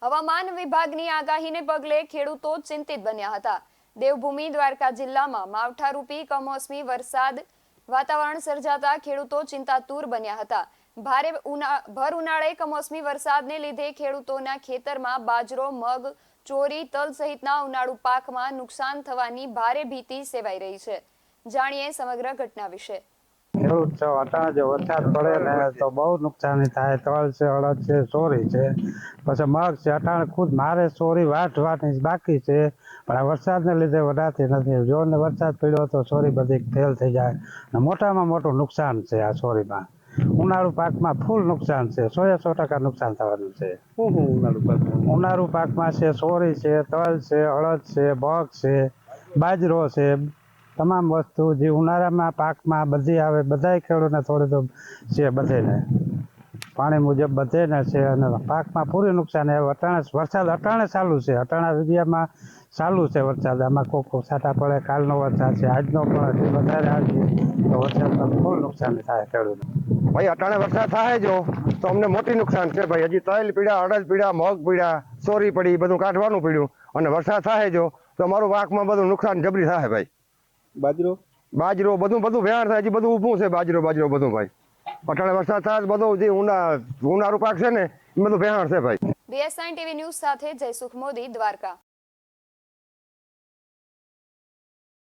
હવામાન વિભાગની આગાહીને પગલે ખેડૂતો ચિંતિત બન્યા હતા। દેવભૂમિ દ્વારકા જિલ્લામાં માવઠારૂપી કમોસમી વરસાદ વાતાવરણ સર્જાતા ખેડૂતો ચિંતાતુર બન્યા હતા। ભર ઉનાળે કમોસમી વરસાદને લીધે ખેડૂતોના ખેતરમાં બાજરો, મગ, ચોરી, તલ સહિતના ઉનાળુ પાકમાં નુકસાન થવાની ભારે ભીતિ સેવાઈ રહી છે। જાણીએ સમગ્ર ઘટના વિશે। ખેડૂત છો અટાણે જો વરસાદ પડે ને તો બહુ નુકસાની થાય। તલ છે, અડદ છે, ચોરી છે, પછી મગ છે। અટાણે ખુદ મારે ચોરી વાટવાની બાકી છે, પણ આ વરસાદને લીધે વઢાતી નથી। જો ને વરસાદ પડ્યો તો ચોરી બધી ફેલ થઈ જાય ને મોટામાં મોટું નુકસાન છે આ ચોરીમાં। ઉનાળુ પાકમાં ફૂલ નુકસાન છે, 100% નુકસાન થવાનું છે। ઉનાળુ પાકમાં છે ચોરી છે, તલ છે, અડદ છે, મગ છે, બાજરો છે, તમામ વસ્તુ જે ઉનાળામાં પાકમાં બધી આવે, બધાય ખેડૂતોને થોડી તો છે, બધાને પાણી મુજબ બધાને છે અને પાકમાં પૂરી નુકસાન આવે। અટાણે વરસાદ અટાણે ચાલુ છે, અટાણા વિડીયામાં ચાલુ છે વરસાદ। આમાં કોક છાંટા પડે, કાલનો વરસાદ છે, આજનો પણ વધારે આવી તો વરસાદમાં ફૂલ નુકસાન થાય ખેડૂતને। ભાઈ અટાણે વરસાદ થાય જો તો અમને મોટી નુકસાન છે ભાઈ। હજી તલ પીડા, અડદ પીડા, મગ પીડા, ચોરી પડી, બધું કાઢવાનું પડ્યું અને વરસાદ થાય જો તો અમારું પાકમાં બધું નુકસાન જબરી થાય ભાઈ। બાજરો બધું વેણ થાય, હજી બધું ઊભું છે બાજરો બધું ભાઈ। અટાણે વરસાદ થાય બધું જે ઉનાળુ પાક છે ને એ બધું વેણ છે ભાઈ। BS9 TV ન્યૂઝ સાથે જયસુખ મોદી, દ્વારકા।